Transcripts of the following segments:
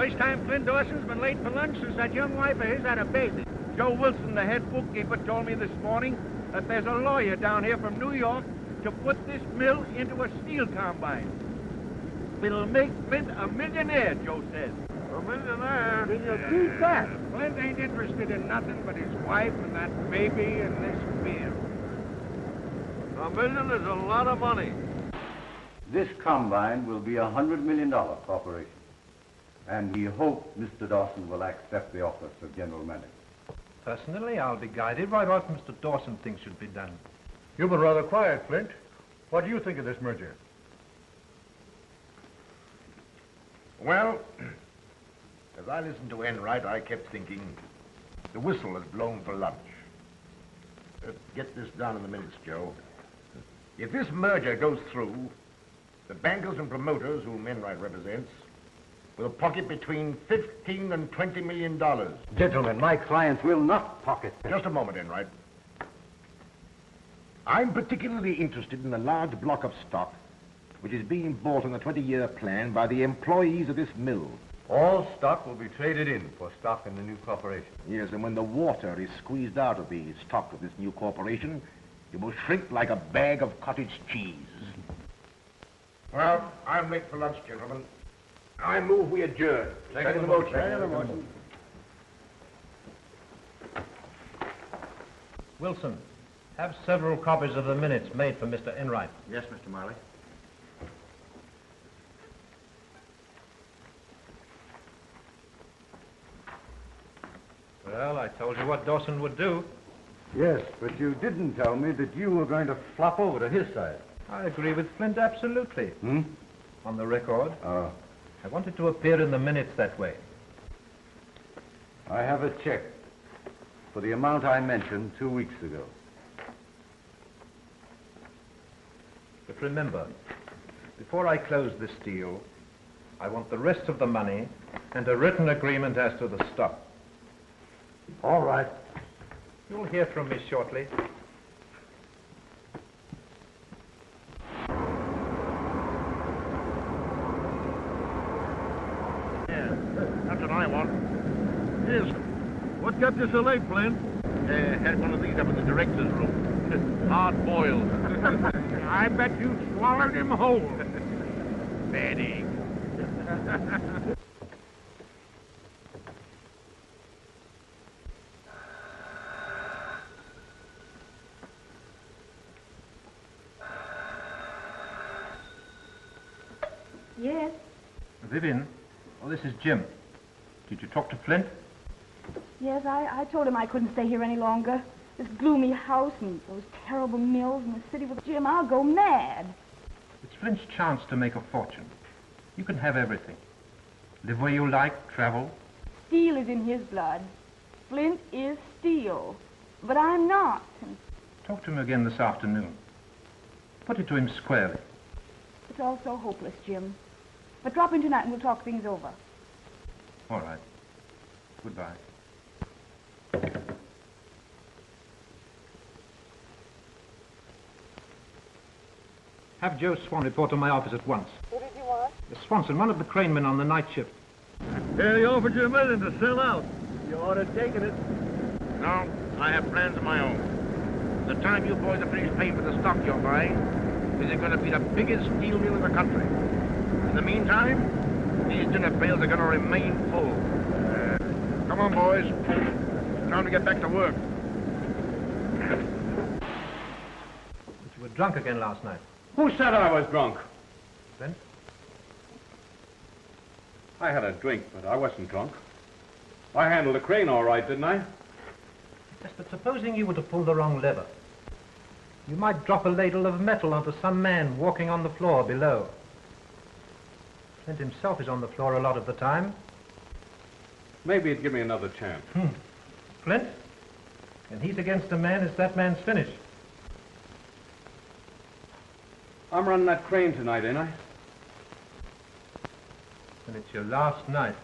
First time Flint Dawson's been late for lunch since that young wife of his had a baby. Joe Wilson, the head bookkeeper, told me this morning that there's a lawyer down here from New York to put this mill into a steel combine. It'll make Flint a millionaire, Joe says. A millionaire? Can you beat that? Flint ain't interested in nothing but his wife and that baby and this mill. $1 million is a lot of money. This combine will be $100 million corporation. And we hope Mr. Dawson will accept the office of general manager. Personally, I'll be guided by what Mr. Dawson thinks should be done. You've been rather quiet, Flint. What do you think of this merger? Well, as I listened to Enright, I kept thinking the whistle has blown for lunch. Get this down in the minutes, Joe. If this merger goes through, the bankers and promoters whom Enright represents will pocket between $15 and $20 million. Gentlemen, my clients will not pocket them. Just a moment, Enright. I'm particularly interested in the large block of stock which is being bought on a 20-year plan by the employees of this mill. All stock will be traded in for stock in the new corporation. Yes, and when the water is squeezed out of the stock of this new corporation, it will shrink like a bag of cottage cheese. Well, I'm late for lunch, gentlemen. I move we adjourn. Second motion. Wilson, have several copies of the minutes made for Mr. Enright. Yes, Mr. Marley. Well, I told you what Dawson would do. Yes, but you didn't tell me that you were going to flop over to his side. I agree with Flint absolutely. On the record. Oh. I want it to appear in the minutes that way. I have a check for the amount I mentioned 2 weeks ago. But remember, before I close this deal, I want the rest of the money and a written agreement as to the stock. All right. You'll hear from me shortly. Yeah, that's what I want. Yes. What kept you so late, Flint? Had one of these up in the director's room. Hard boiled. I bet you swallowed him whole. Bad egg. Yes? Vivian, oh, this is Jim. Did you talk to Flint? Yes, I told him I couldn't stay here any longer. This gloomy house and those terrible mills and the city with Jim, I'll go mad. It's Flint's chance to make a fortune. You can have everything. Live where you like, travel. Steel is in his blood. Flint is steel. But I'm not. Talk to him again this afternoon. Put it to him squarely. It's all so hopeless, Jim. But drop in tonight and we'll talk things over. All right. Goodbye. Have Joe Swan report to my office at once. Who did you want? Swanson, one of the cranemen on the night shift. Yeah, he offered you $1 million to sell out. You ought to have taken it. No, I have plans of my own. The time you boys are finished paying for the stock you're buying, is it going to be the biggest steel mill in the country. In the meantime, these dinner pails are going to remain full. Come on, boys. Time to get back to work. But you were drunk again last night. Who said I was drunk? Flint? I had a drink, but I wasn't drunk. I handled the crane all right, didn't I? Yes, but supposing you were to pull the wrong lever. You might drop a ladle of metal onto some man walking on the floor below. Flint himself is on the floor a lot of the time. Maybe he'd give me another chance. Flint? And he's against a man, it's that man's finish. I'm running that crane tonight, ain't I? And it's your last night.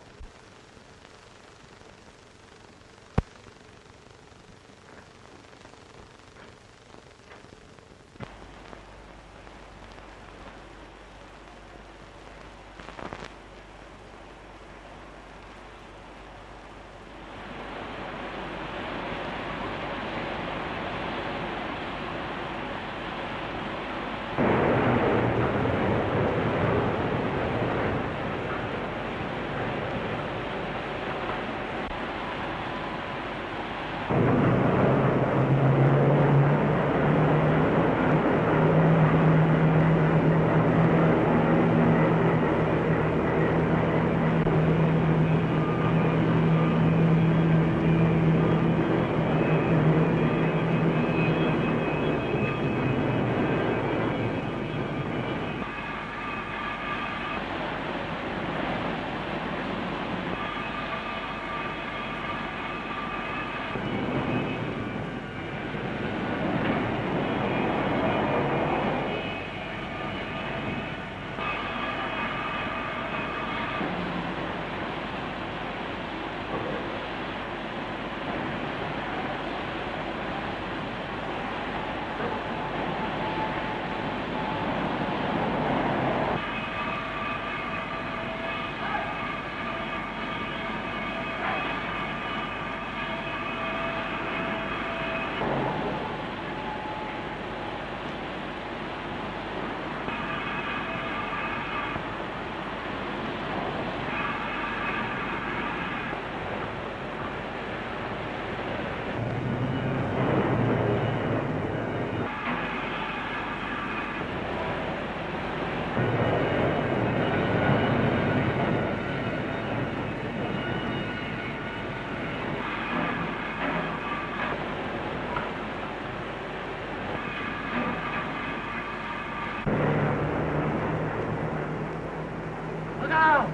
now!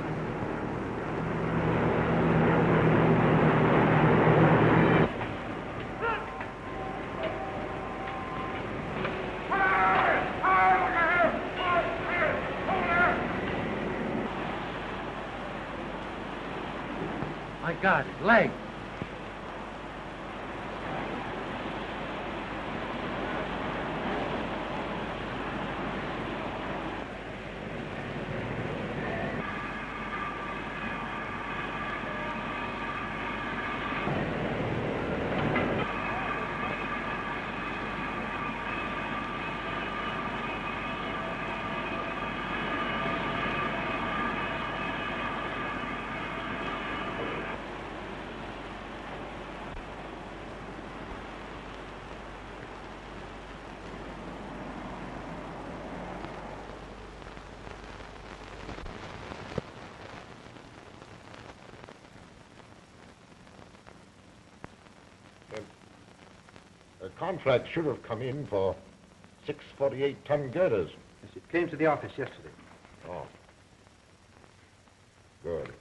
My God, his leg. The contract should have come in for 6 48-ton girders. Yes, it came to the office yesterday. Oh. Good.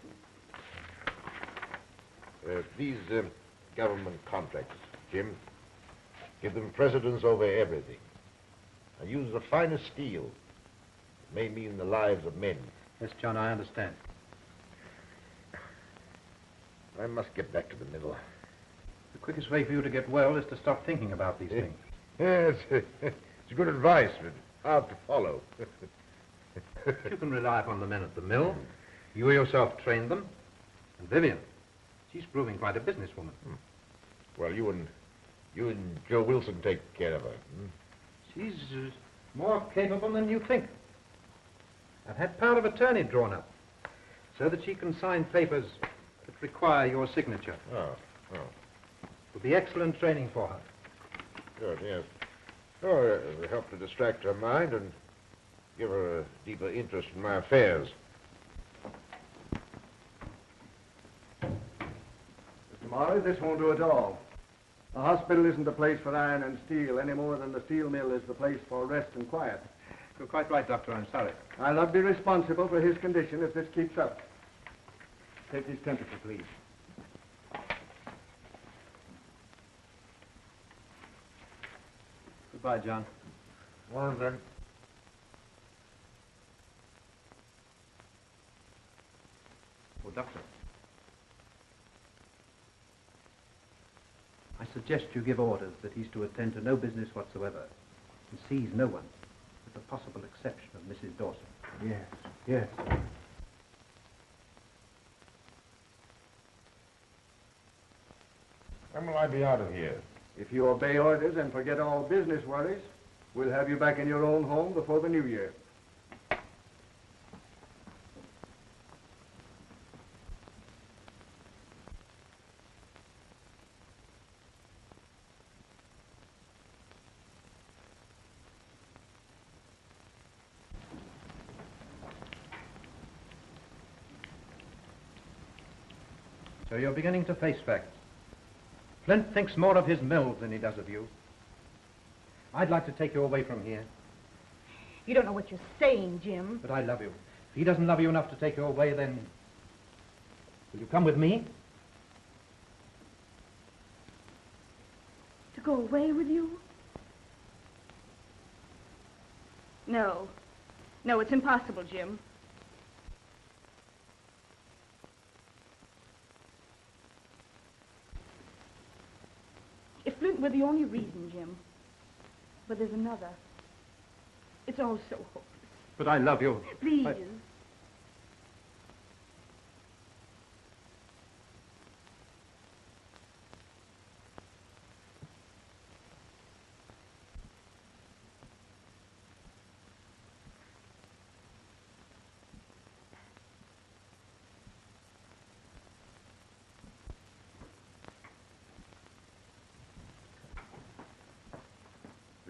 These government contracts, Jim, give them precedence over everything. And use the finest steel. It may mean the lives of men. Yes, John, I understand. I must get back to the mill. The quickest way for you to get well is to stop thinking about these things. Yes, it's good advice, but hard to follow. You can rely upon the men at the mill. You yourself trained them. And Vivian, she's proving quite a businesswoman. Well, you and Joe Wilson take care of her. She's more capable than you think. I've had power of attorney drawn up so that she can sign papers that require your signature. Oh. It will be excellent training for her. Good, yes. Oh, it'll help to distract her mind and give her a deeper interest in my affairs. Mr. Marley, this won't do at all. The hospital isn't the place for iron and steel any more than the steel mill is the place for rest and quiet. You're quite right, Doctor. I'm sorry. I'll not be responsible for his condition if this keeps up. Take his temperature, please. Goodbye, John. Well, then. Oh, Doctor. I suggest you give orders that he's to attend to no business whatsoever and sees no one, with the possible exception of Mrs. Dawson. Yes. When will I be out of here? If you obey orders and forget all business worries, we'll have you back in your own home before the new year. So you're beginning to face facts. Flint thinks more of his mills than he does of you. I'd like to take you away from here. You don't know what you're saying, Jim. But I love you. If he doesn't love you enough to take you away, then... will you come with me? To go away with you? No. No, it's impossible, Jim. If Flint were the only reason, Jim. But there's another. It's all so hopeless. But I love you. Please.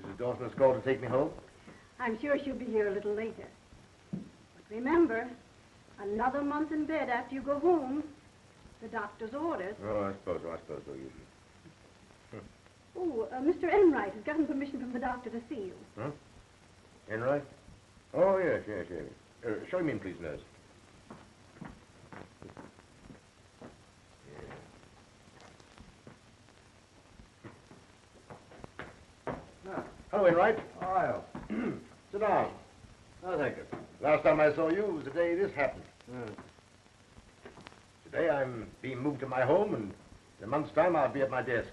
Mrs. Dawson has called to take me home? I'm sure she'll be here a little later. But remember, another month in bed after you go home. The doctor's orders. Oh, I suppose so. Oh, Mr. Enright has gotten permission from the doctor to see you. Huh? Enright? Oh, yes. Show him in, please, nurse. Hello, Enright. Oh, Sit down. oh, thank you. Last time I saw you was the day this happened. Today I'm being moved to my home, and in a month's time I'll be at my desk.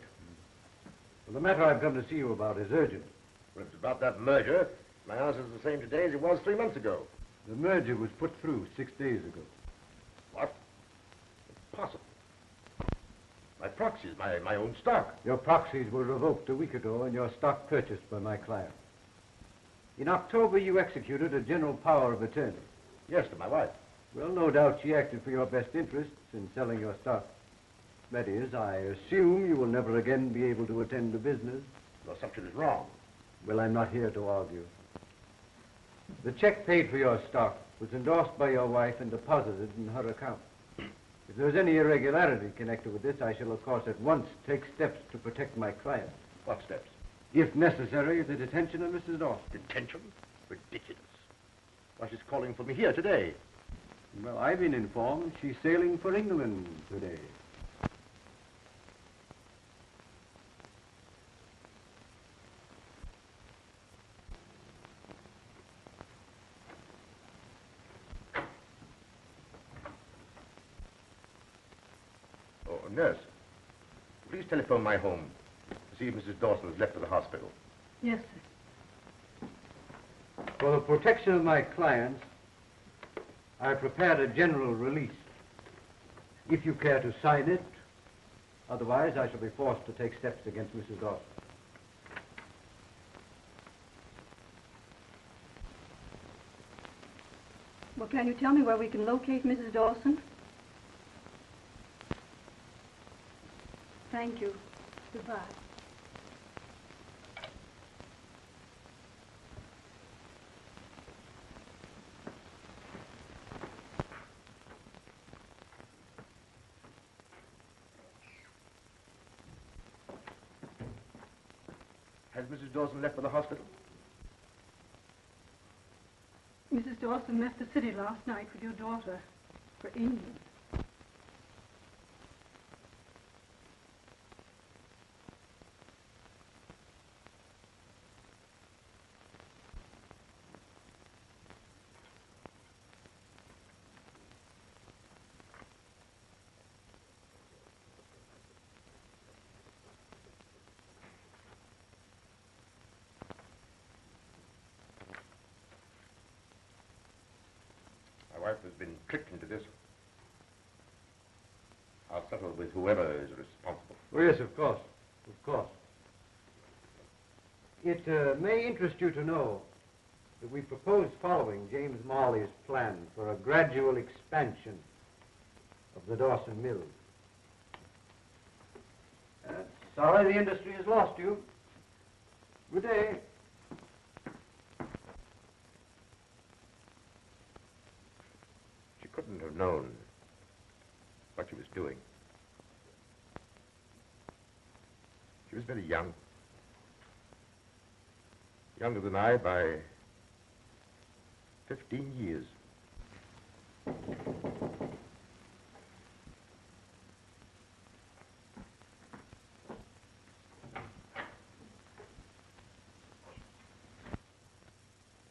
Well, the matter I've come to see you about is urgent. Well, if it's about that merger, my answer's the same today as it was 3 months ago. The merger was put through 6 days ago. What? Impossible. My proxies, my own stock. Your proxies were revoked a week ago and your stock purchased by my client. In October, you executed a general power of attorney. Yes, to my wife. Well, no doubt she acted for your best interests in selling your stock. That is, I assume you will never again be able to attend to business. The assumption is wrong. Well, I'm not here to argue. The check paid for your stock was endorsed by your wife and deposited in her account. If there's any irregularity connected with this, I shall, of course, at once take steps to protect my client. What steps? If necessary, the detention of Mrs. Dawson. Detention? Ridiculous. Why, she's calling for me here today. Well, I've been informed she's sailing for England today. Oh, nurse, please telephone my home to see if Mrs. Dawson has left for the hospital. Yes, sir. For the protection of my clients, I prepared a general release. If you care to sign it, otherwise I shall be forced to take steps against Mrs. Dawson. Well, can you tell me where we can locate Mrs. Dawson? Thank you. Goodbye. Has Mrs. Dawson left for the hospital? Mrs. Dawson left the city last night with your daughter for England. My wife has been tricked into this. I'll settle with whoever is responsible. Oh, yes, of course. Of course. It may interest you to know that we propose following James Marley's plan for a gradual expansion of the Dawson Mills. Sorry the industry has lost you. Good day. She couldn't have known what she was doing. She was very young. Younger than I by 15 years.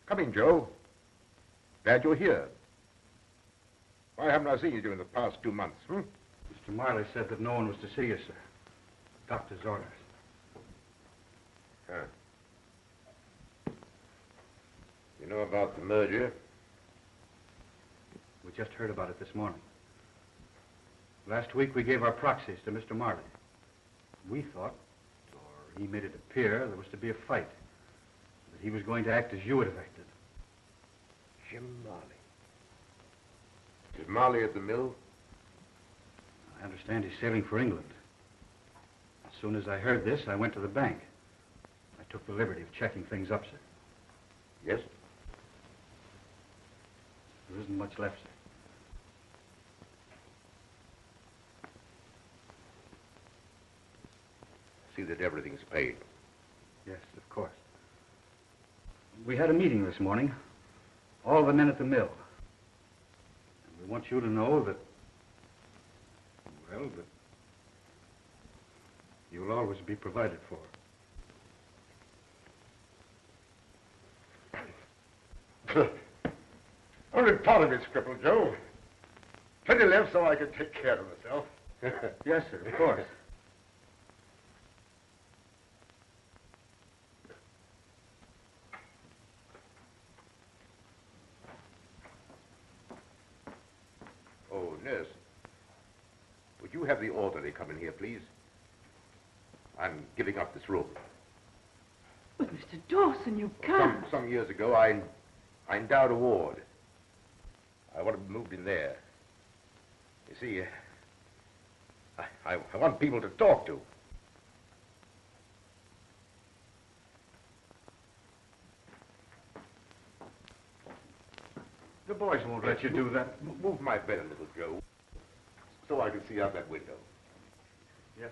Come in, Joe. Glad you're here. Why haven't I seen you during the past 2 months, Mr. Marley said that no one was to see you, sir. Doctor's orders. Huh. You know about the merger? We just heard about it this morning. Last week we gave our proxies to Mr. Marley. We thought, or he made it appear, there was to be a fight. That he was going to act as you had acted. Jim Marley. Is Marley at the mill? I understand he's sailing for England. As soon as I heard this, I went to the bank. I took the liberty of checking things up, sir. Yes? There isn't much left, sir. See that everything's paid. Yes, of course. We had a meeting this morning. All the men at the mill. And we want you to know that, well, that you'll always be provided for. Only part of it's crippled, Joe. Plenty left so I could take care of myself. Yes, sir, of course. Oh, nurse. Would you have the orderly come in here, please? I'm giving up this room. But, Mr. Dawson, you can't. Some years ago, I endowed a ward. I want to be moved in there. You see, I want people to talk to. The boys won't let you do that. Move my bed a little, Joe, so I can see out that window. Yes,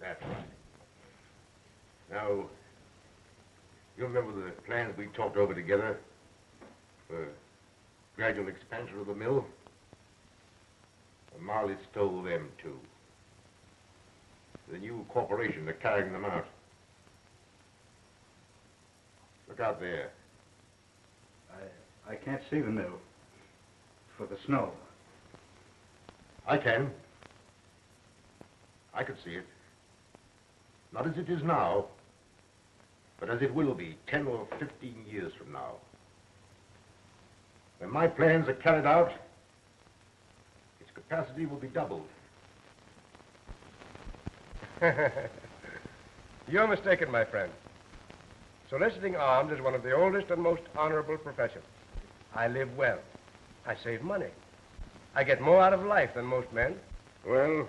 That's right. Now, you remember the plans we talked over together for gradual expansion of the mill? Well, Marley stole them, too. The new corporation are carrying them out. Look out there. I can't see the mill for the snow. I can. I can see it. Not as it is now, but as it will be 10 or 15 years from now. When my plans are carried out, its capacity will be doubled. You're mistaken, my friend. Soliciting arms is one of the oldest and most honorable professions. I live well. I save money. I get more out of life than most men. Well,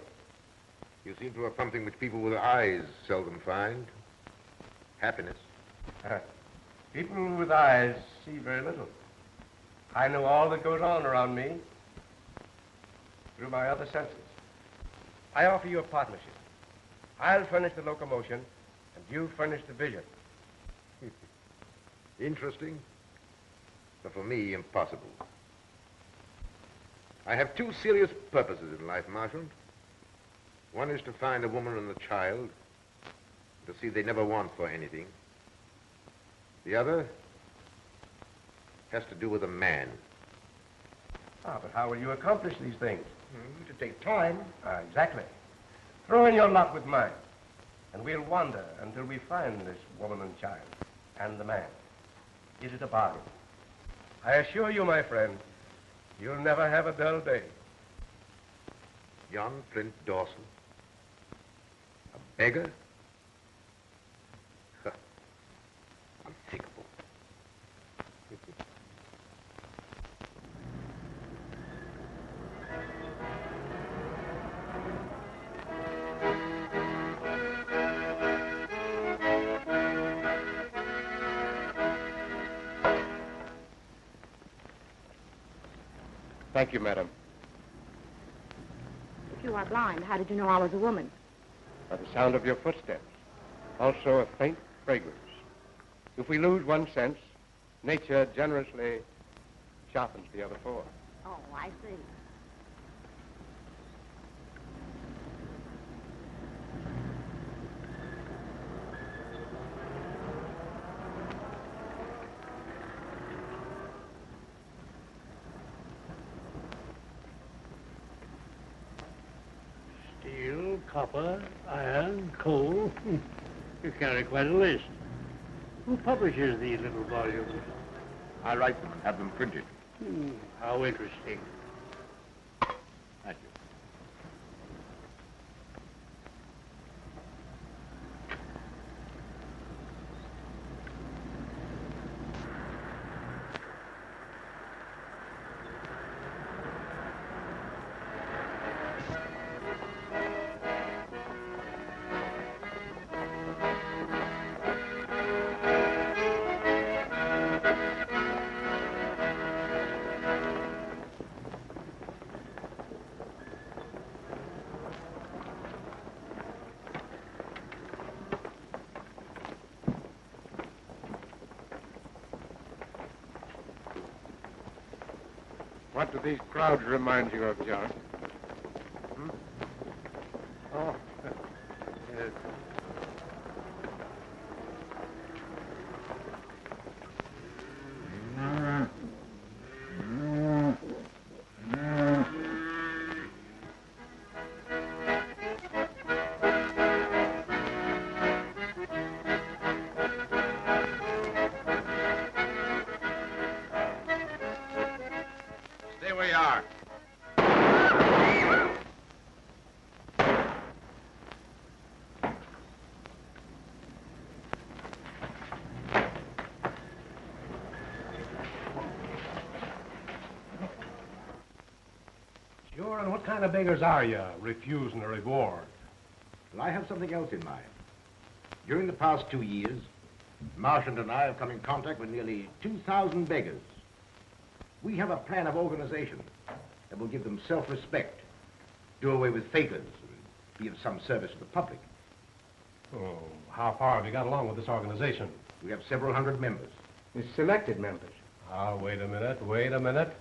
you seem to have something which people with eyes seldom find. Happiness. People with eyes see very little. I know all that goes on around me through my other senses. I offer you a partnership. I'll furnish the locomotion, and you furnish the vision. Interesting, but for me, impossible. I have two serious purposes in life, Marchant. One is to find a woman and a child, to see they never want for anything. The other has to do with a man. Ah, but how will you accomplish these things? To take time. Exactly. Throw in your lot with mine, and we'll wander until we find this woman and child, and the man. Is it a bargain? I assure you, my friend, you'll never have a dull day. John Flint Dawson, a beggar? Unthinkable. Thank you, madam. If you are blind, how did you know I was a woman? By the sound of your footsteps. Also a faint fragrance. If we lose one sense, nature generously sharpens the other four. Oh, I see. Steel, copper, iron, coal. You carry quite a list. Who publishes these little volumes? I write them and have them printed. How interesting. Thank you. What do these crowds remind you of, John? Oh, yes. Stay where you are. Sure, and what kind of beggars are you, refusing a reward? Well, I have something else in mind. During the past 2 years, Marchant and I have come in contact with nearly 2,000 beggars. We have a plan of organization that will give them self-respect, do away with favors, and be of some service to the public. Oh, how far have you got along with this organization? We have several hundred members. It's selected members. Ah, wait a minute.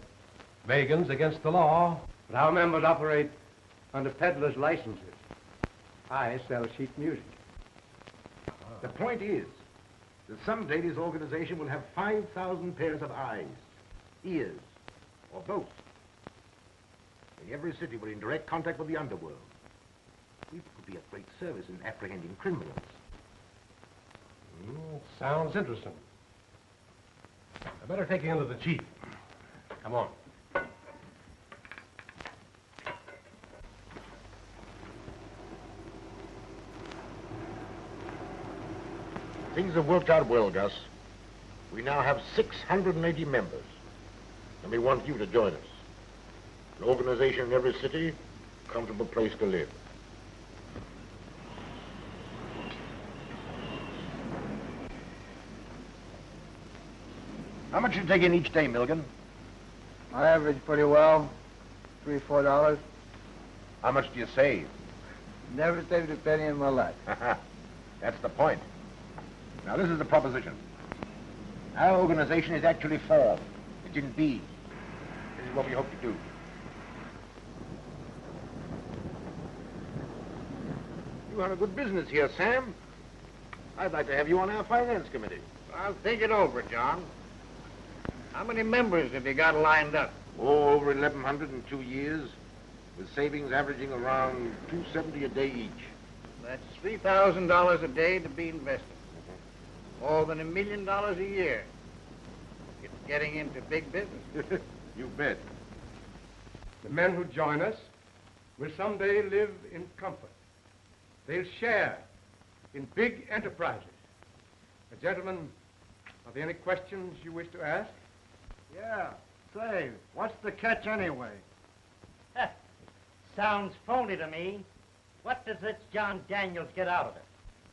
Beggars against the law. But our members operate under peddlers' licenses. I sell sheet music. The point is that someday this organization will have 5,000 pairs of eyes, ears, or both. In every city, we're in direct contact with the underworld. We could be of great service in apprehending criminals. Sounds interesting. I better take you into the chief. Come on. Things have worked out well, Gus. We now have 680 members, and we want you to join us. An organization in every city, a comfortable place to live. How much you take in each day, Milligan? I average pretty well, $3, $4. How much do you save? Never saved a penny in my life. That's the point. Now, this is the proposition. Our organization is actually formed. It's in B. This is what we hope to do. You run a good business here, Sam. I'd like to have you on our finance committee. I'll think it over, John. How many members have you got lined up? Oh, over 1,100 in 2 years, with savings averaging around $270 a day each. That's $3,000 a day to be invested. More than $1 million a year. It's getting into big business. You bet. The men who join us will someday live in comfort. They'll share in big enterprises. Gentlemen, are there any questions you wish to ask? Yeah. Say, what's the catch anyway? Sounds phony to me. What does this John Daniels get out of it?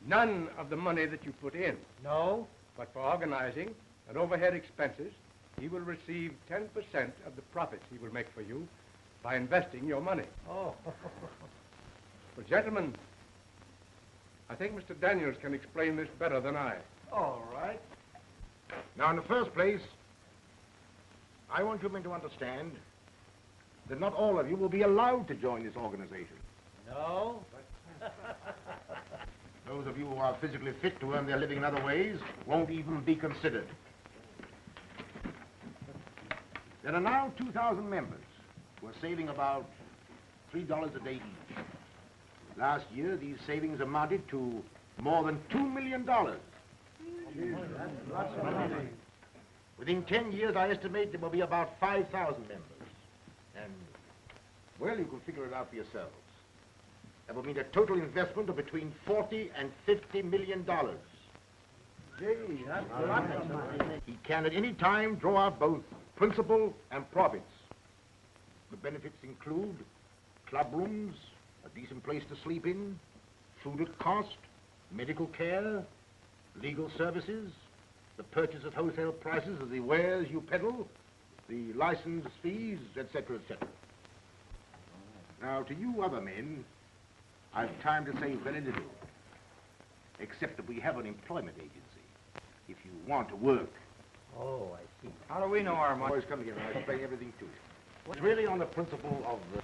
None of the money that you put in. No? But for organizing and overhead expenses, he will receive 10% of the profits he will make for you by investing your money. Oh. Well, gentlemen, I think Mr. Daniels can explain this better than I. All right. Now, in the first place, I want you men to understand that not all of you will be allowed to join this organization. No? Those of you who are physically fit to earn their living in other ways won't even be considered. There are now 2,000 members who are saving about $3 a day each. Last year, these savings amounted to more than $2 million. Within 10 years, I estimate there will be about 5,000 members. And, well, you can figure it out for yourselves. That will mean a total investment of between $40 and $50 million. Gee, that's a lot of money. He can at any time draw out both principal and profits. The benefits include club rooms, a decent place to sleep in, food at cost, medical care, legal services, the purchase at wholesale prices of the wares you peddle, the license fees, etc., etc. Now, to you other men, I've time to say very little, except that we have an employment agency. If you want to work. Oh, I see. How do we know our money? Boys, come here and I'll explain everything to you. It's really on the principle of the...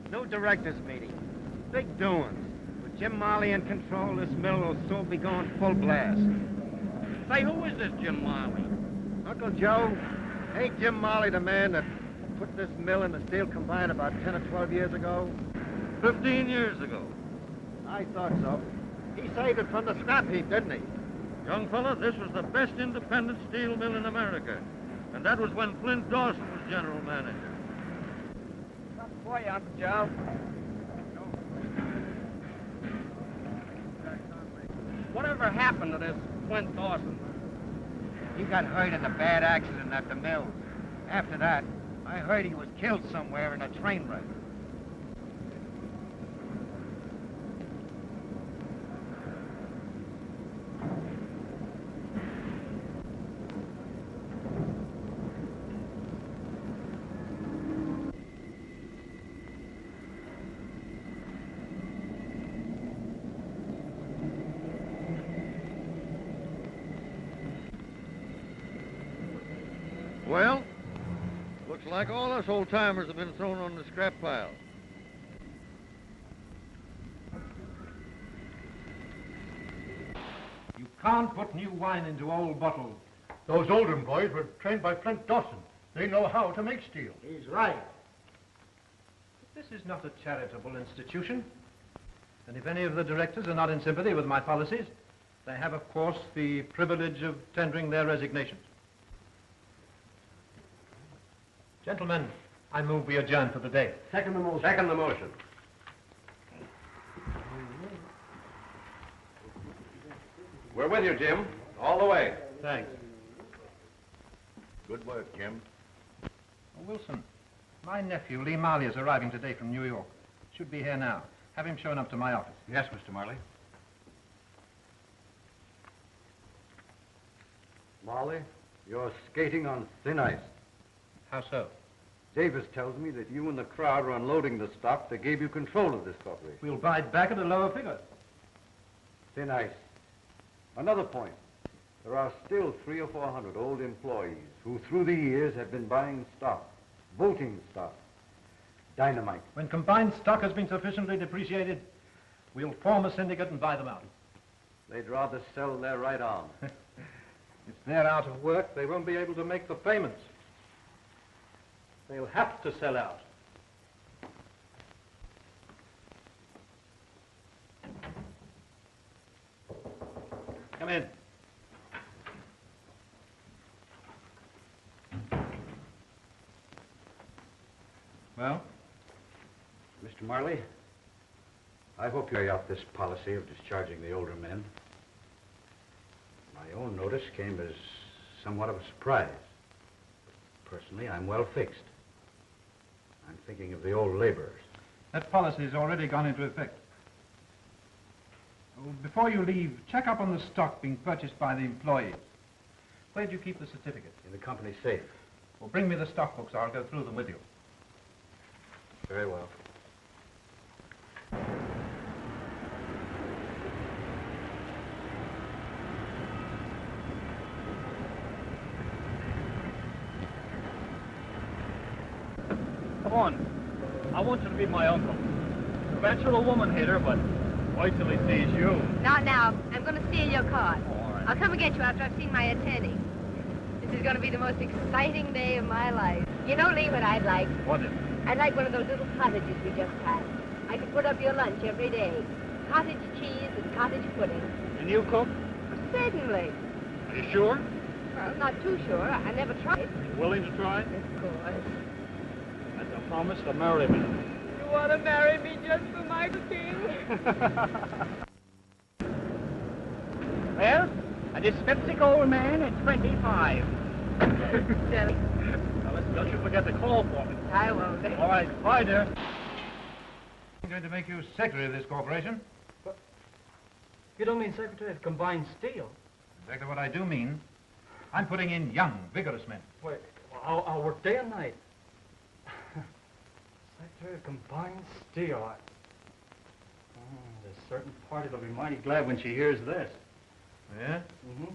No directors' meeting. Big doings. With Jim Marley in control, this mill will soon be going full blast. Say, who is this Jim Marley? Uncle Joe, ain't Jim Marley the man that put this mill in the steel combine about 10 or 12 years ago? 15 years ago. I thought so. He saved it from the scrap heap, didn't he? Young fella, this was the best independent steel mill in America. And that was when Flint Dawson was general manager. Something for you, Uncle Joe. Whatever happened to this Flint Dawson? He got hurt in a bad accident at the mills. After that, I heard he was killed somewhere in a train wreck. Well, looks like all us old-timers have been thrown on the scrap pile. You can't put new wine into old bottles. Those Oldham boys were trained by Flint Dawson. They know how to make steel. He's right. This is not a charitable institution. And if any of the directors are not in sympathy with my policies, they have, of course, the privilege of tendering their resignations. Gentlemen, I move we adjourn for the day. Second the motion. Second the motion. We're with you, Jim. All the way. Thanks. Good work, Jim. Oh, Wilson, my nephew, Lee Marley, is arriving today from New York. Should be here now. Have him shown up to my office. Yes, Mr. Marley. Marley, you're skating on thin ice. How so? Davis tells me that you and the crowd are unloading the stock that gave you control of this corporation. We'll buy it back at a lower figure. Thin ice. Another point. There are still 300 or 400 old employees who, through the years, have been buying stock, voting stock, dynamite. When combined stock has been sufficiently depreciated, we'll form a syndicate and buy them out. They'd rather sell their right arm. If they're out of work, they won't be able to make the payments. They'll have to sell out. Come in. Well? Mr. Marley, I hope you carry out this policy of discharging the older men. My own notice came as somewhat of a surprise. Personally, I'm well fixed. I'm thinking of the old laborers. That policy has already gone into effect. Oh, before you leave, check up on the stock being purchased by the employees. Where did you keep the certificate? In the company safe. Well, bring me the stock books. I'll go through them with you. Very well. Come on. I want you to be my uncle. I bet you're a woman hater, but wait till he sees you. Not now. I'm going to steal your car. All right. I'll come and get you after I've seen my attorney. This is going to be the most exciting day of my life. You know, Lee, what I'd like? What is it? I'd like one of those little cottages we just had. I could put up your lunch every day. Cottage cheese and cottage pudding. And you cook? Certainly. Are you sure? Well, not too sure. I never tried. You willing to try? Of course. That's a promise to marry me. You want to marry me just for my king? A dyspeptic old man at 25. Silly. Now, listen, don't you forget to call for me. I won't. All right, bye, dear. I'm going to make you secretary of this corporation. You don't mean secretary of combined steel? Exactly what I do mean. I'm putting in young, vigorous men. Wait, I'll work day and night. Secretary of combined steel. There's a certain party that'll be mighty glad when she hears this. Yeah? Mm-hmm.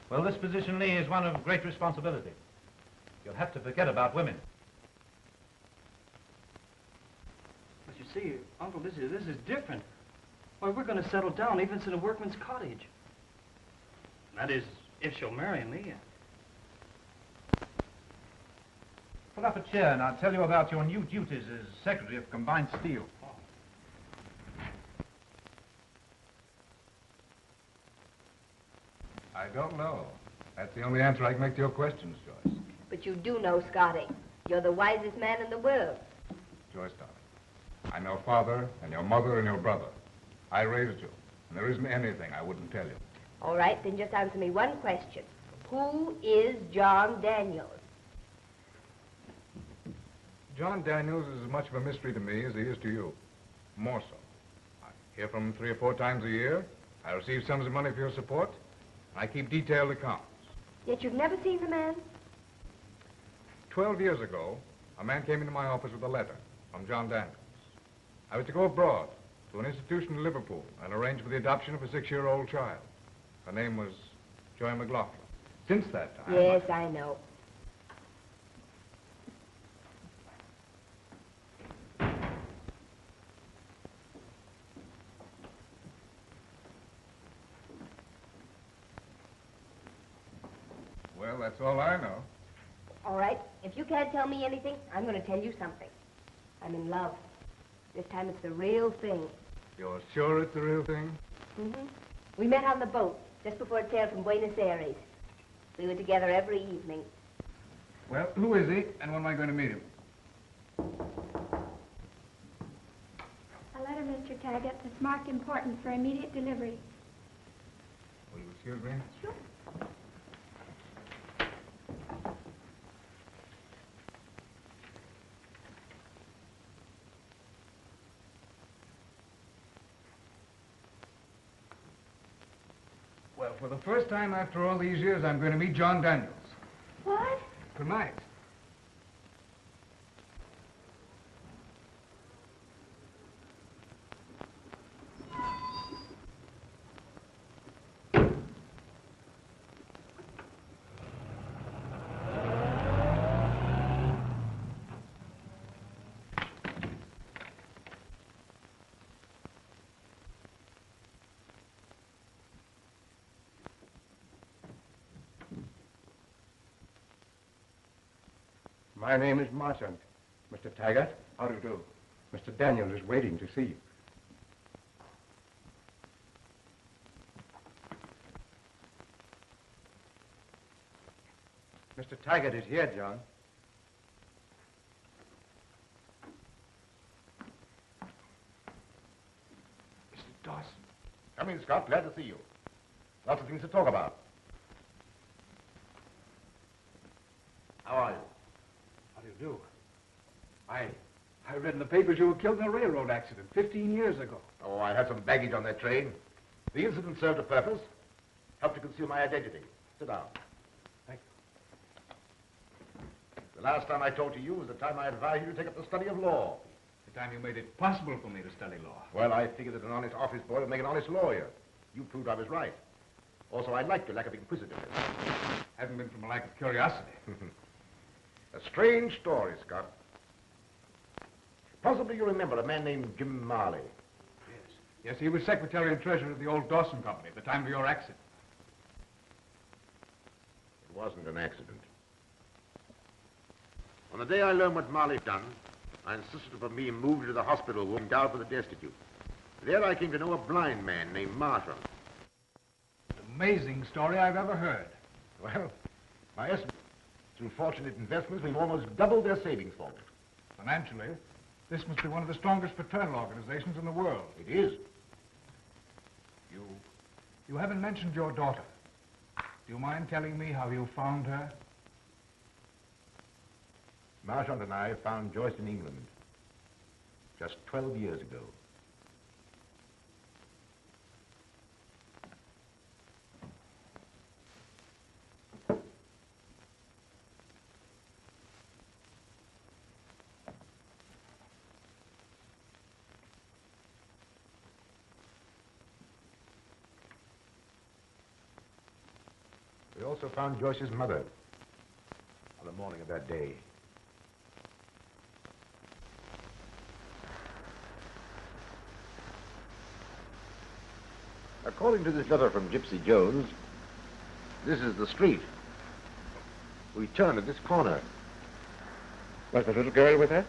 Well, this position, Lee, is one of great responsibility. You'll have to forget about women. But you see, Uncle, this is different. Why, we're going to settle down even in a workman's cottage. That is, if she'll marry me. Pull up a chair and I'll tell you about your new duties as secretary of combined steel. I don't know. That's the only answer I can make to your questions, Joyce. But you do know, Scotty. You're the wisest man in the world. Joyce, darling, I know Father and your mother and your brother. I raised you, and there isn't anything I wouldn't tell you. All right, then just answer me one question. Who is John Daniels? John Daniels is as much of a mystery to me as he is to you. More so. I hear from him 3 or 4 times a year. I receive sums of money for your support. I keep detailed accounts. Yet you've never seen the man? 12 years ago, a man came into my office with a letter from John Daniels. I was to go abroad to an institution in Liverpool and arrange for the adoption of a 6-year-old child. Her name was Joy McLaughlin. Since that time... Yes, I know. Well, that's all I know. All right, if you can't tell me anything, I'm going to tell you something. I'm in love. This time it's the real thing. You're sure it's the real thing? Mm-hmm. We met on the boat just before it sailed from Buenos Aires. We were together every evening. Well, who is he, and when am I going to meet him? A letter, Mr. Taggart, that's marked important for immediate delivery. Will you excuse me? Sure. Well, for the first time after all these years, I'm going to meet John Daniels. What? Tonight. My name is Marchant. Mr. Taggart, how do you do? Mr. Daniels is waiting to see you. Mr. Taggart is here, John. Mr. Dawson. Come in, Scott. Glad to see you. Lots of things to talk about. How are you? How do you do? I read in the papers you were killed in a railroad accident 15 years ago. Oh, I had some baggage on that train. The incident served a purpose. Helped to conceal my identity. Sit down. Thank you. The last time I talked to you was the time I advised you to take up the study of law. The time you made it possible for me to study law. Well, I figured that an honest office boy would make an honest lawyer. You proved I was right. Also, I liked your lack of inquisitiveness. Hasn't been from a lack of curiosity. A strange story, Scott. Possibly you remember a man named Jim Marley. Yes, he was secretary and treasurer of the old Dawson company at the time of your accident. It wasn't an accident. On the day I learned what Marley had done, I insisted upon being moved to the hospital ward down for the destitute. There I came to know a blind man named Marchant. Amazing story I've ever heard. Well, my estimate, through fortunate investments, we've almost doubled their savings for me. Financially, this must be one of the strongest fraternal organizations in the world. It is. You haven't mentioned your daughter. Do you mind telling me how you found her? Marchant and I found Joyce in England just 12 years ago. We also found Joyce's mother on the morning of that day. According to this letter from Gypsy Jones, this is the street. We turned at this corner. Was the little girl with her?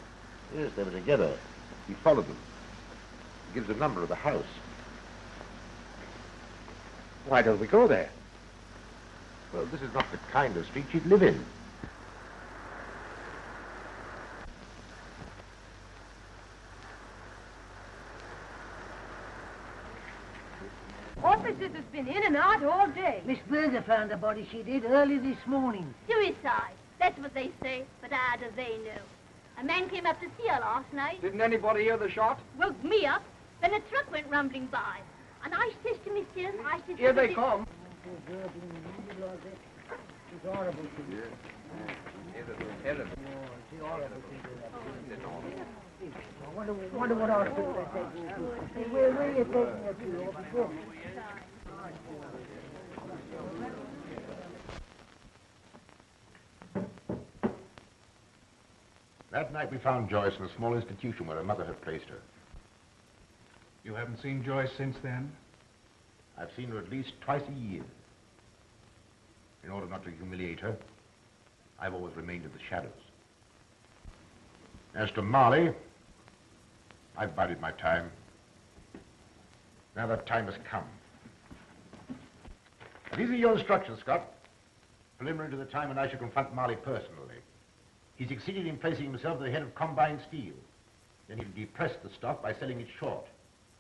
Yes, they were together. We followed them. It gives the number of the house. Why don't we go there? Well, this is not the kind of street she'd live in. Officers has been in and out all day. Miss Berger found the body, she did, early this morning. Suicide. That's what they say, but how do they know? A man came up to see her last night. Didn't anybody hear the shot? Woke me up. Then a truck went rumbling by. And I says to myself, I says... Here they come. It's horrible. I wonder what hospital they take you to. Where are you taking her to, officer? That night we found Joyce in a small institution where her mother had placed her. You haven't seen Joyce since then? I've seen her at least twice a year. In order not to humiliate her, I've always remained in the shadows. As to Marley, I've bided my time. Now that time has come. And these are your instructions, Scott. Preliminary to the time when I shall confront Marley personally. He succeeded in placing himself at the head of combined steel. Then he'll depress the stock by selling it short,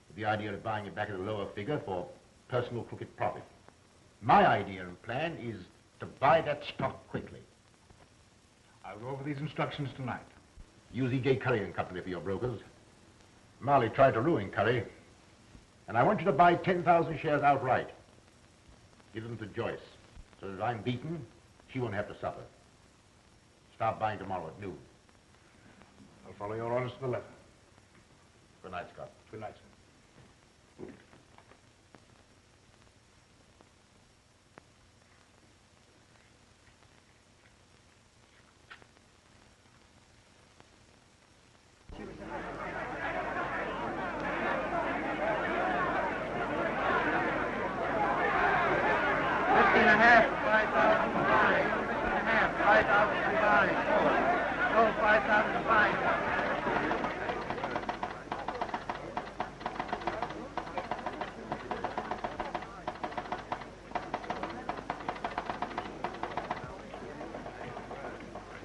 with the idea of buying it back at a lower figure for personal crooked profit. My idea and plan is to buy that stock quickly. I'll go over these instructions tonight. Use E.J. Curry and Company for your brokers. Marley tried to ruin Curry, and I want you to buy 10,000 shares outright. Give them to Joyce, so that if I'm beaten, she won't have to suffer. Start buying tomorrow at noon. I'll follow your orders to the letter. Good night, Scott. Good night, sir.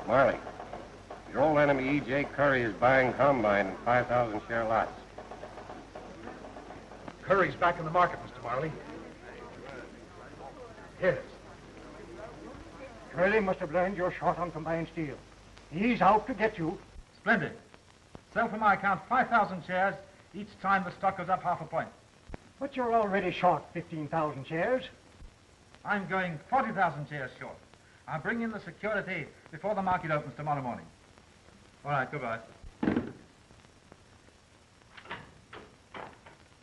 Marley, your old enemy E.J. Curry is buying combine in 5,000 share lots. Curry's back in the market, Mr. Marley. Yes. Curly must have learned you're short on combined steel. He's out to get you. Splendid. Sell for my account 5,000 shares each time the stock goes up half a point. But you're already short 15,000 shares. I'm going 40,000 shares short. I'll bring in the security before the market opens tomorrow morning. All right, goodbye.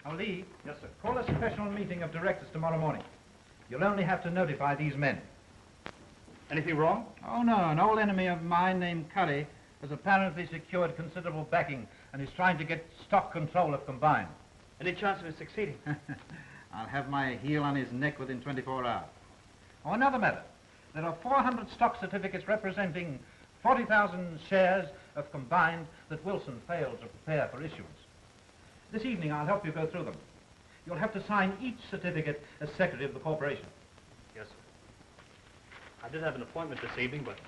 Now, Lee. Yes, sir. Call a special meeting of directors tomorrow morning. You'll only have to notify these men. Anything wrong? Oh, no. An old enemy of mine named Curry has apparently secured considerable backing and is trying to get stock control of Combined. Any chance of it succeeding? I'll have my heel on his neck within 24 hours. Oh, another matter. There are 400 stock certificates representing 40,000 shares of Combined that Wilson failed to prepare for issuance. This evening, I'll help you go through them. You'll have to sign each certificate as secretary of the corporation. Yes, sir. I did have an appointment this evening, but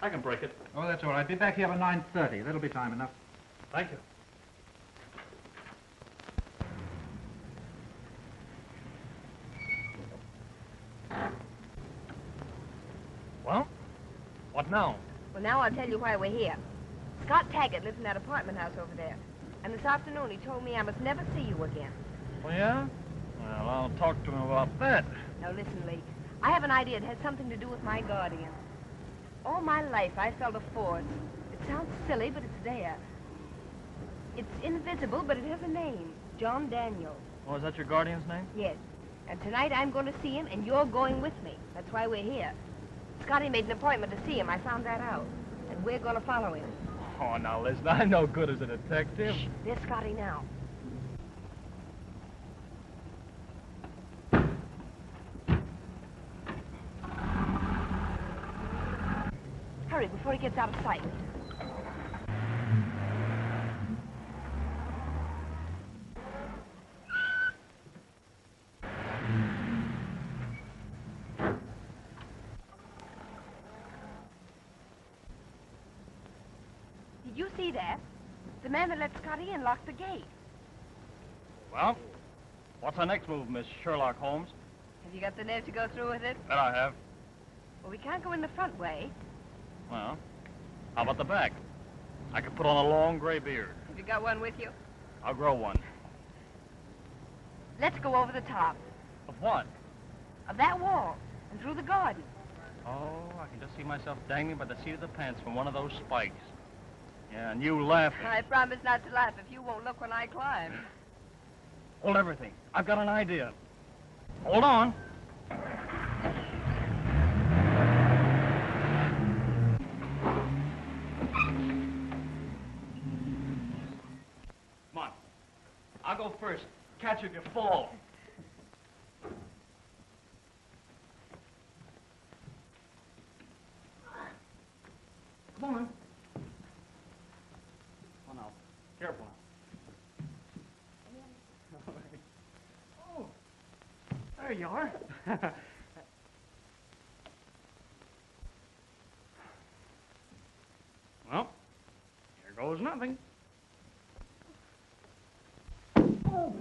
I can break it. Oh, that's all right. Be back here at 9:30. That'll be time enough. Thank you. What now? Well, now I'll tell you why we're here. Scott Taggart lives in that apartment house over there. And this afternoon he told me I must never see you again. Oh, yeah? Well, I'll talk to him about that. Now, listen, Lee. I have an idea it has something to do with my guardian. All my life I felt a force. It sounds silly, but it's there. It's invisible, but it has a name. John Daniel. Oh, is that your guardian's name? Yes. And tonight I'm going to see him, and you're going with me. That's why we're here. Scotty made an appointment to see him. I found that out. And we're going to follow him. Oh, now, listen, I'm no good as a detective. Shh, there's Scotty now. Hurry, before he gets out of sight. Did you see that? The man that let Scotty in locked the gate. Well, what's our next move, Miss Sherlock Holmes? Have you got the nerve to go through with it? That I have. Well, we can't go in the front way. Well, how about the back? I could put on a long gray beard. Have you got one with you? I'll grow one. Let's go over the top Of what? of that wall and through the garden. Oh, I can just see myself dangling by the seat of the pants from one of those spikes. Yeah, and you laughing. I promise not to laugh if you won't look when I climb. Hold everything. I've got an idea. Hold on. Come on. I'll go first. Catch you if you fall. Come on. Come on now. Careful now. Oh, there you are. Well, here goes nothing. Oh.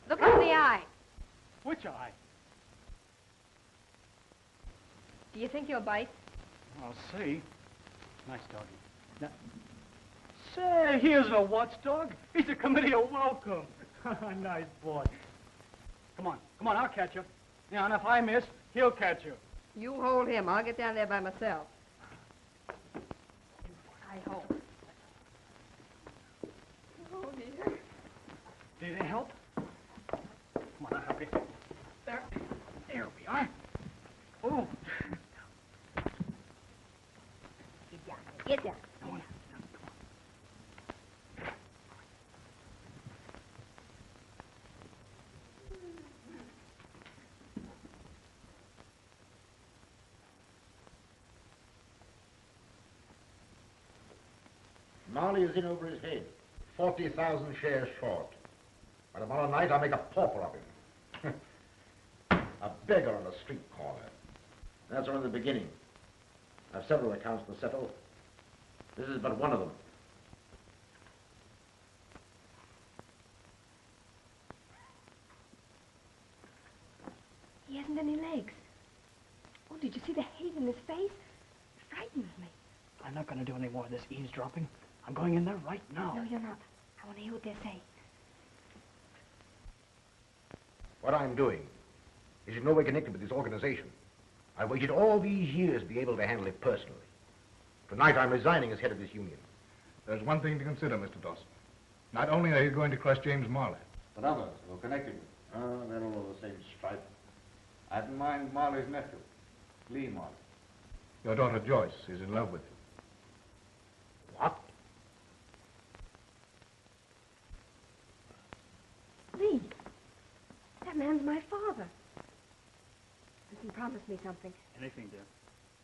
Look into the eye. Which eye? Do you think he'll bite? I'll see. Nice doggy. Now, say, he isn't a watchdog. He's a committee of welcome. Nice boy. Come on, I'll catch you. Yeah, and if I miss, he'll catch you. You hold him. I'll get down there by myself. I hope. Oh, dear. Did it help? Come on, I'll help you. There. There we are. Oh. Get down. Get down. Marley is in over his head. 40,000 shares short. By tomorrow night, I'll make a pauper of him. A beggar on a street corner. That's only the beginning. I've several accounts to settle. This is but one of them. He hasn't any legs. Oh, did you see the hate in his face? It frightens me. I'm not going to do any more of this eavesdropping. I'm going in there right now. No, you're not. I want to hear what they say. What I'm doing is in no way connected with this organization. I waited all these years to be able to handle it personally. Tonight, I'm resigning as head of this union. There's one thing to consider, Mr. Dawson. Not only are you going to crush James Marley, But others who are connected with him. Oh, they're all of the same stripe. I have in mind Marley's nephew, Lee Marley. your daughter Joyce is in love with you. What? Lee, that man's my father. Listen, promise me something. Anything, dear.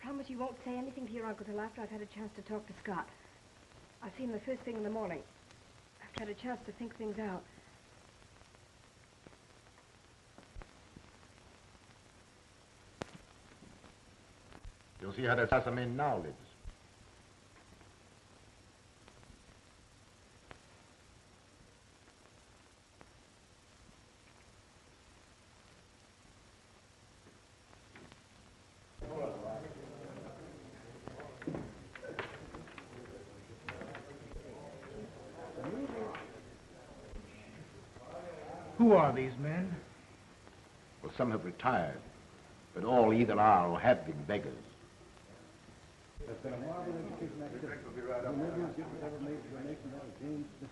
Promise you won't say anything to your uncle till after I've had a chance to talk to Scott. I'll see him the first thing in the morning. I've had a chance to think things out. You'll see how that assassin now lives. Who are these men? Well, some have retired, but all either are or have been beggars. There's been a marvelous education activity. The millions given ever made to the nation out of James Smith.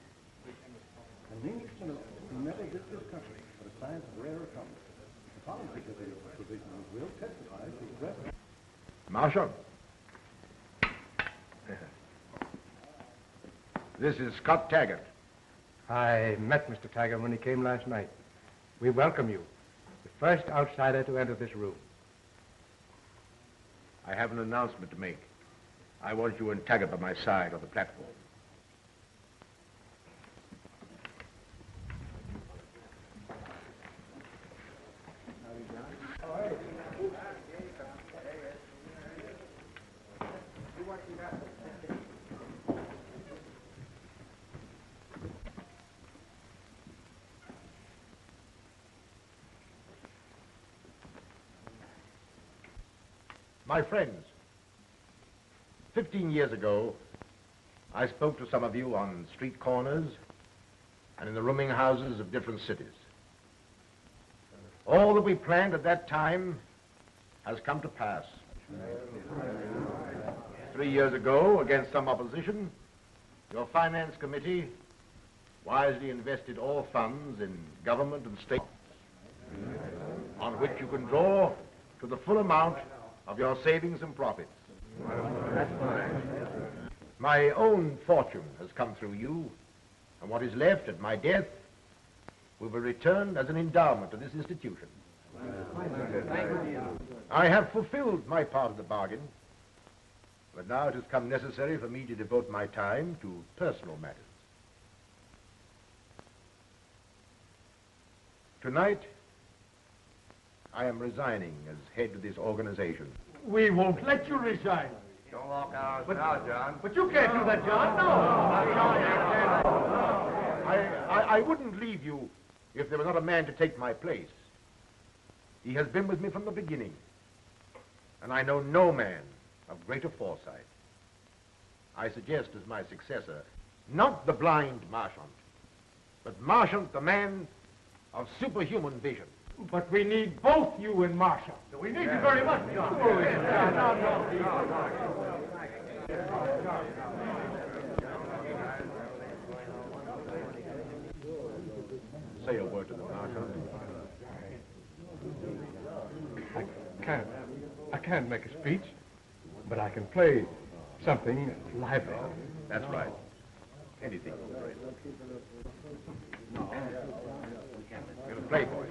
And English who never did this country for a science of rare accomplishment. The following provision of will testifies to the rest. Marchant. This is Scott Taggart. I met Mr. Taggart when he came last night. We welcome you. The first outsider to enter this room. I have an announcement to make. I want you and Taggart by my side on the platform. My friends, 15 years ago, I spoke to some of you on street corners and in the rooming houses of different cities. All that we planned at that time has come to pass. 3 years ago, against some opposition, your finance committee wisely invested all funds in government and state on which you can draw to the full amount of your savings and profits. My own fortune has come through you, and what is left at my death will be returned as an endowment to this institution. I have fulfilled my part of the bargain, but now it has come necessary for me to devote my time to personal matters. Tonight, I am resigning as head of this organization. We won't let you resign. Don't walk out now, John. But you can't do that, John. No. I wouldn't leave you if there were not a man to take my place. He has been with me from the beginning, and I know no man of greater foresight. I suggest as my successor, not the blind Marchant, but Marchant, the man of superhuman vision. But we need both you and Marshall. We need you very much, John. Say a word to the Marchant. I can't make a speech, but I can play something lively. That's right. Anything. You're a playboy.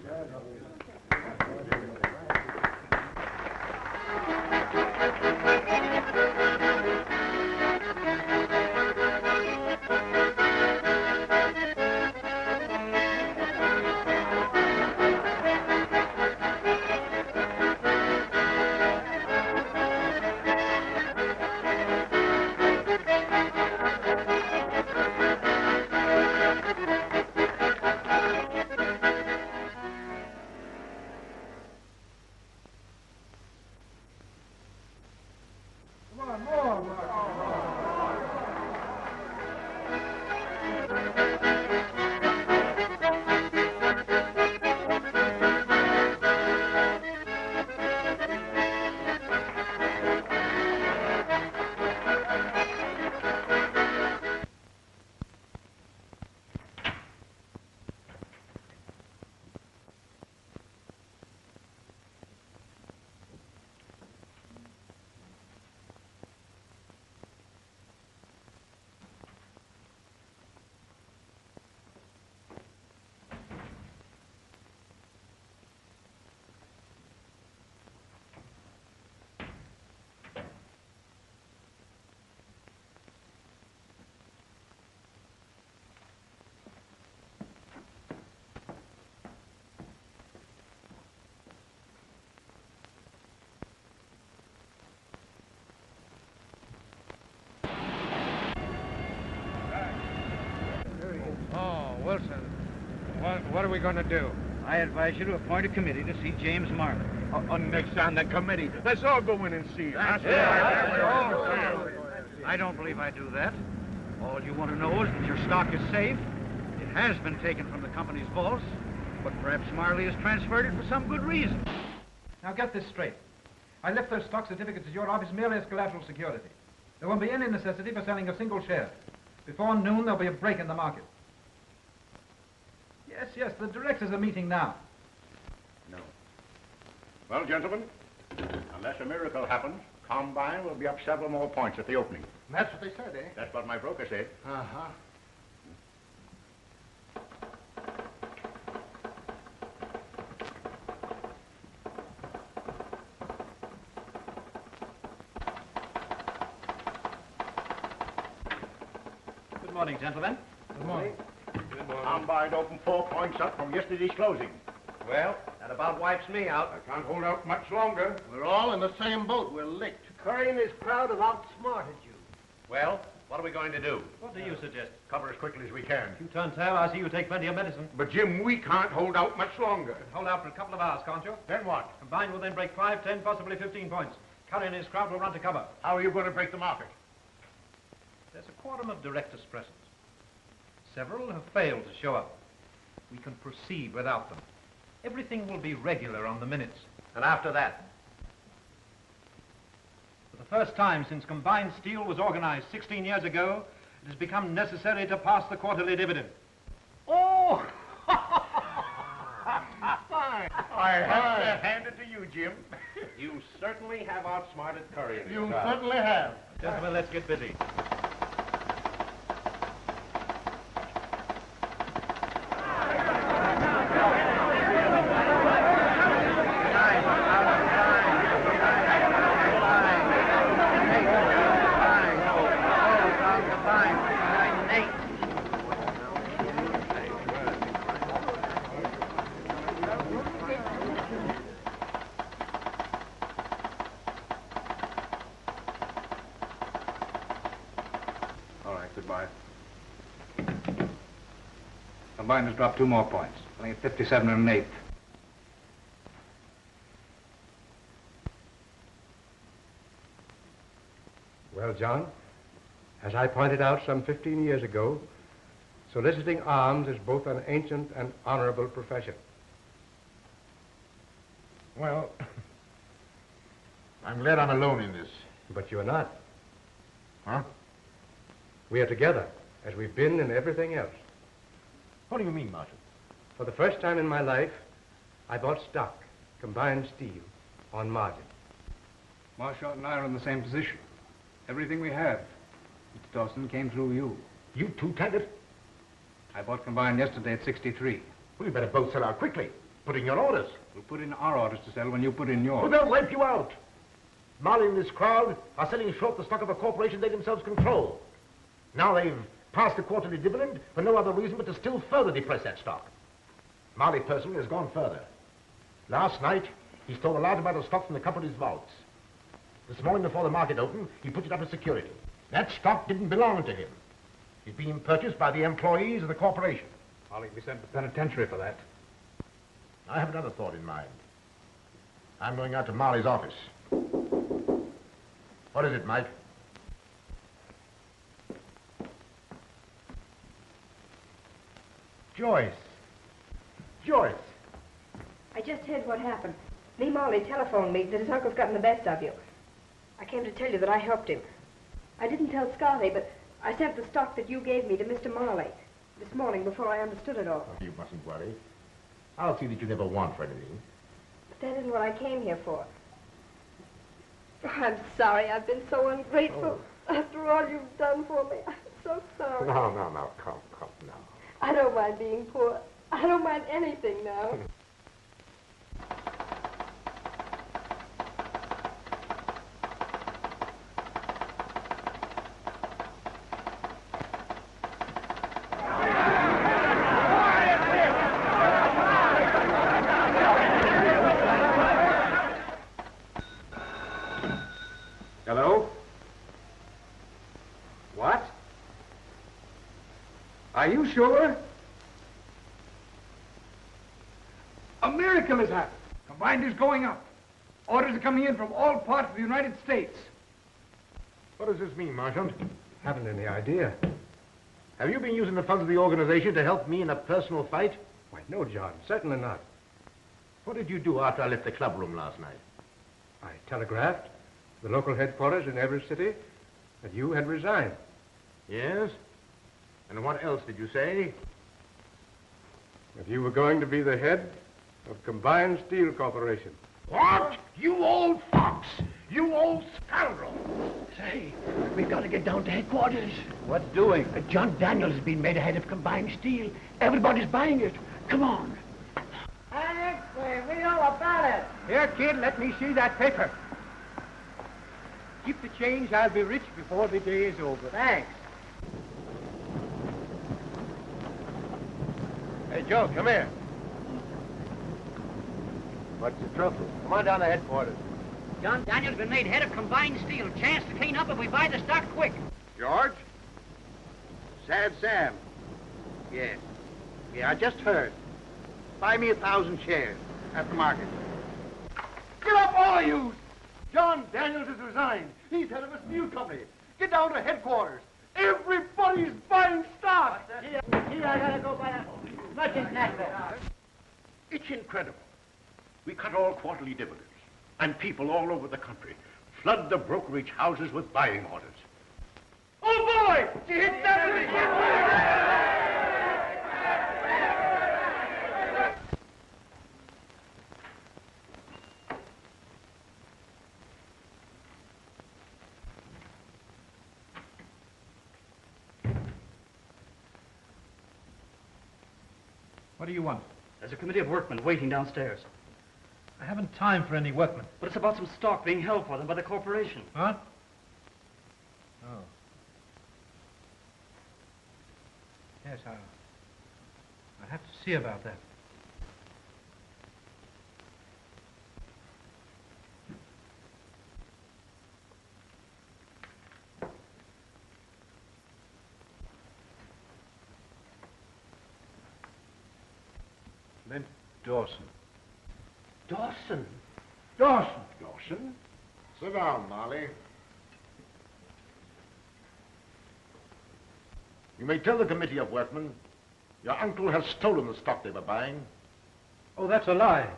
we going to do? I advise you to appoint a committee to see James Marley. Next on the committee. Let's all go in and see him. I don't believe I do that. All you want to know is that your stock is safe. It has been taken from the company's vaults, but perhaps Marley has transferred it for some good reason. Now get this straight. I left those stock certificates at your office merely as collateral security. There won't be any necessity for selling a single share. Before noon, there'll be a break in the market. Yes, the directors are meeting now. No. Well, gentlemen, unless a miracle happens, Combine will be up several more points at the opening. That's what they said, eh? That's what my broker said. Uh-huh. Good morning, gentlemen. Good morning. Combine opened 4 points up from yesterday's closing. Well, that about wipes me out. I can't hold out much longer. We're all in the same boat. We're licked. Curry and his crowd have outsmarted you. Well, what are we going to do? What do you suggest? Cover as quickly as we can. You turn tail, I see you take plenty of medicine. But, Jim, we can't hold out much longer. Hold out for a couple of hours, can't you? Then what? Combine will then break 5, 10, possibly 15 points. Curry and his crowd will run to cover. How are you going to break the market? There's a quorum of directors present. Several have failed to show up. We can proceed without them. Everything will be regular on the minutes. And after that? For the first time since Combined Steel was organized 16 years ago, it has become necessary to pass the quarterly dividend. Oh! Fine. I have to hand it to you, Jim. You certainly have outsmarted Curry. You certainly have. Gentlemen, let's get busy. Goodbye. Combine has dropped 2 more points. Only at 57 1/8. Well, John, as I pointed out some 15 years ago, soliciting alms is both an ancient and honorable profession. Well, I'm glad I'm alone in this. But you're not. Huh? We are together, as we've been in everything else. What do you mean, Marchant? For the first time in my life, I bought stock, Combined Steel, on margin. Marchant and I are in the same position. Everything we have, Mr. Dawson, came through you. You too, Taggart? I bought Combined yesterday at 63. Well, you better both sell out quickly. Put in your orders. We'll put in our orders to sell when you put in yours. Well, they'll wipe you out. Marley and this crowd are selling short the stock of a corporation they themselves control. Now they've passed the quarterly dividend for no other reason but to still further depress that stock. Marley personally has gone further. Last night, he stole a large amount of stock from the company's vaults. This morning before the market opened, he put it up as security. That stock didn't belong to him. It's being purchased by the employees of the corporation. Marley will be sent to the penitentiary for that. I have another thought in mind. I'm going out to Marley's office. What is it, Mike? Joyce. Joyce. I just heard what happened. Lee Marley telephoned me that his uncle's gotten the best of you. I came to tell you that I helped him. I didn't tell Scotty, but I sent the stock that you gave me to Mr. Marley this morning before I understood it all. You mustn't worry. I'll see that you never want for anything. But that isn't what I came here for. Oh, I'm sorry. I've been so ungrateful after all you've done for me. I'm so sorry. No. Come now. I don't mind being poor. I don't mind anything now. Hello? What? Are you sure? has happened. Combined is going up. Orders are coming in from all parts of the United States. What does this mean, Marchant? Haven't any idea. Have you been using the funds of the organization to help me in a personal fight? Why, no, John, certainly not. What did you do after I left the club room last night? I telegraphed the local headquarters in every city that you had resigned. Yes? And what else did you say? That you were going to be the head of Combined Steel Corporation. What? You old fox! You old scoundrel! Say, we've got to get down to headquarters. What's doing? John Daniels has been made a head of Combined Steel. Everybody's buying it. Come on. Alex, we know about it. Here, kid, let me see that paper. Keep the change. I'll be rich before the day is over. Thanks. Hey, Joe, come here. What's the trouble? Come on down to headquarters. John Daniels been made head of Combined Steel. Chance to clean up if we buy the stock quick. George? Sad Sam. Yes. Yeah, I just heard. Buy me 1,000 shares at the market. Get up, all of you! John Daniels has resigned. He's head of a steel company. Get down to headquarters. Everybody's buying stock. Here, I gotta go buy a merchant necklace. It's incredible. We cut all quarterly dividends, and people all over the country flood the brokerage houses with buying orders. Oh, boy! Did you hit that? What do you want? There's a committee of workmen waiting downstairs. I haven't time for any workmen. But it's about some stock being held for them by the corporation. What? Oh. Yes, I'll have to see about that. Then Dawson. Dawson? Dawson. Dawson? Sit down, Marley. You may tell the committee of workmen your uncle has stolen the stock they were buying. Oh, that's a lie.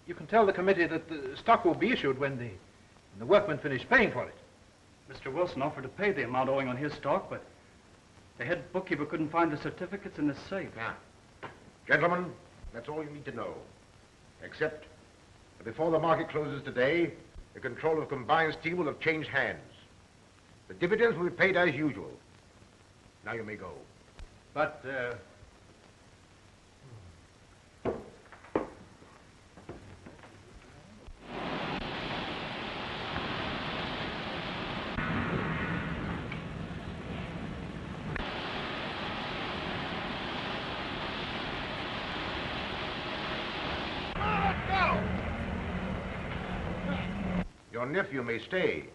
You can tell the committee that the stock will be issued when the workmen finish paying for it. Mr. Wilson offered to pay the amount owing on his stock, but the head bookkeeper couldn't find the certificates in the safe. Now, gentlemen, that's all you need to know. Except that before the market closes today, the control of Combined Steel will have changed hands. The dividends will be paid as usual. Now you may go. But, Your nephew may stay,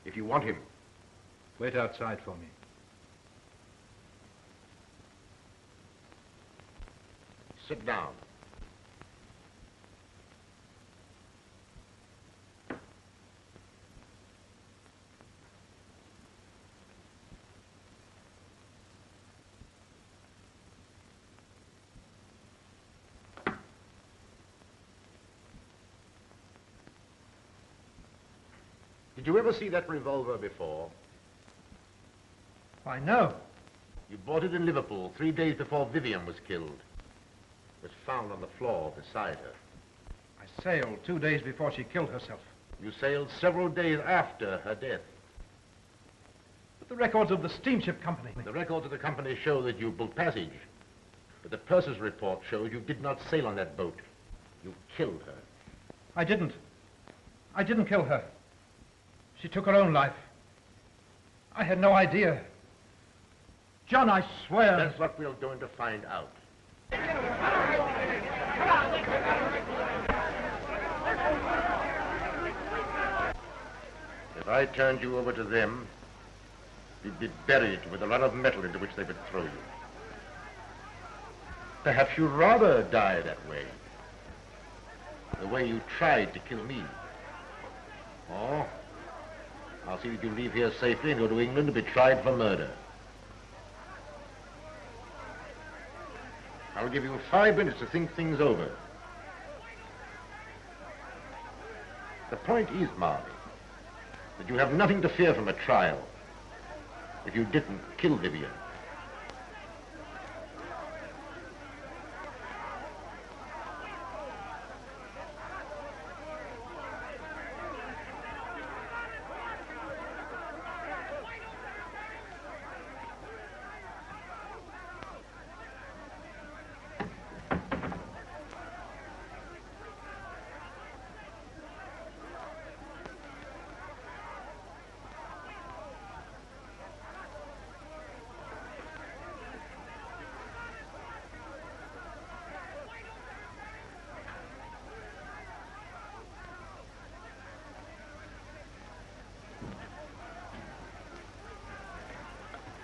if you want him. Wait outside for me. Sit down. Did you ever see that revolver before? I know. You bought it in Liverpool 3 days before Vivian was killed. It was found on the floor beside her. I sailed 2 days before she killed herself. You sailed several days after her death. But the records of the steamship company... The records of the company show that you built passage. But the purser's report shows you did not sail on that boat. You killed her. I didn't. I didn't kill her. She took her own life. I had no idea. John, I swear... That's what we're going to find out. If I turned you over to them, you'd be buried with a lot of metal into which they would throw you. Perhaps you'd rather die that way. The way you tried to kill me. Or I'll see that you leave here safely and go to England to be tried for murder. I'll give you 5 minutes to think things over. The point is, Marley, that you have nothing to fear from a trial if you didn't kill Vivian.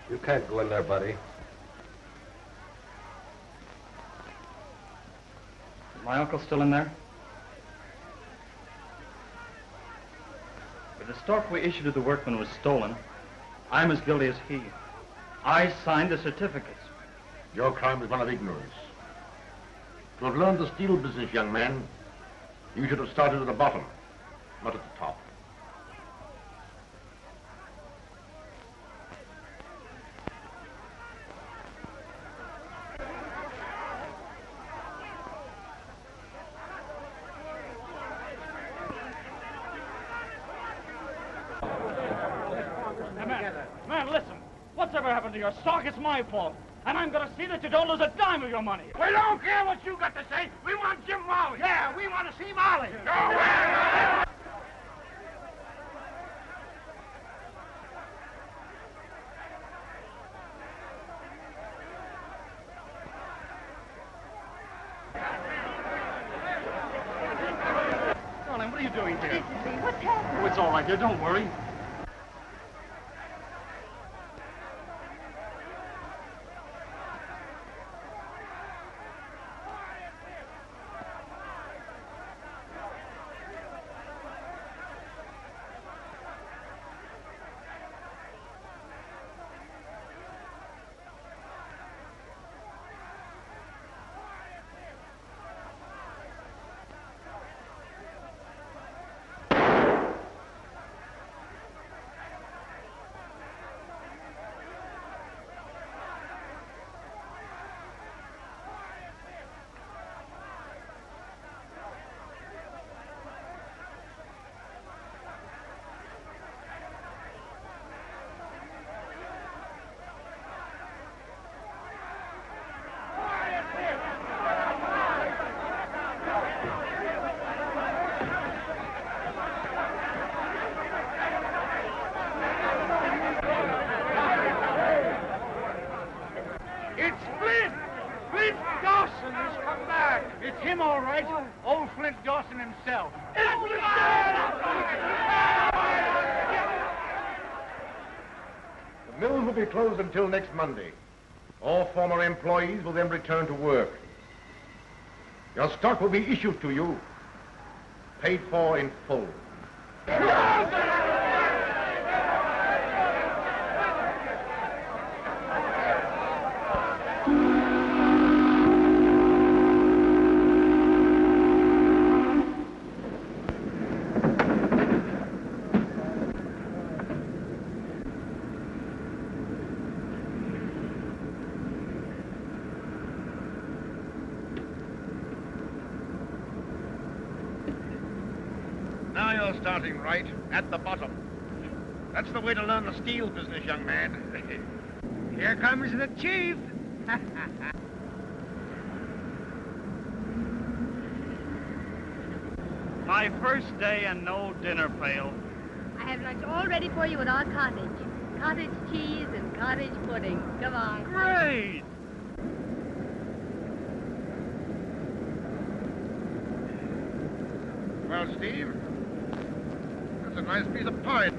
You can't go in there, buddy. Is my uncle still in there? If the stock we issued to the workmen was stolen, I'm as guilty as he. I signed the certificates. Your crime is one of ignorance. To have learned the steel business, young man, you should have started at the bottom, not at the top. Man, listen. Whatever happened to your stock, it's my fault. And I'm going to see that you don't lose a dime of your money. We don't care what you got to say. We want Jim Marley. Yeah, we want to see Marley. Go away. Darling, what are you doing here? What's happening? Oh, it's all right, dear. Don't worry. It's Flint! Flint Dawson has come back! It's him, all right. Old Flint Dawson himself. The mills will be closed until next Monday. All former employees will then return to work. Your stock will be issued to you, paid for in full. Now you're starting right, at the bottom. That's the way to learn the steel business, young man. Here comes the chief. My first day and no dinner pail. I have lunch all ready for you at our cottage. Cottage cheese and cottage pudding. Come on. Great! Well, Steve, that's a nice piece of pie.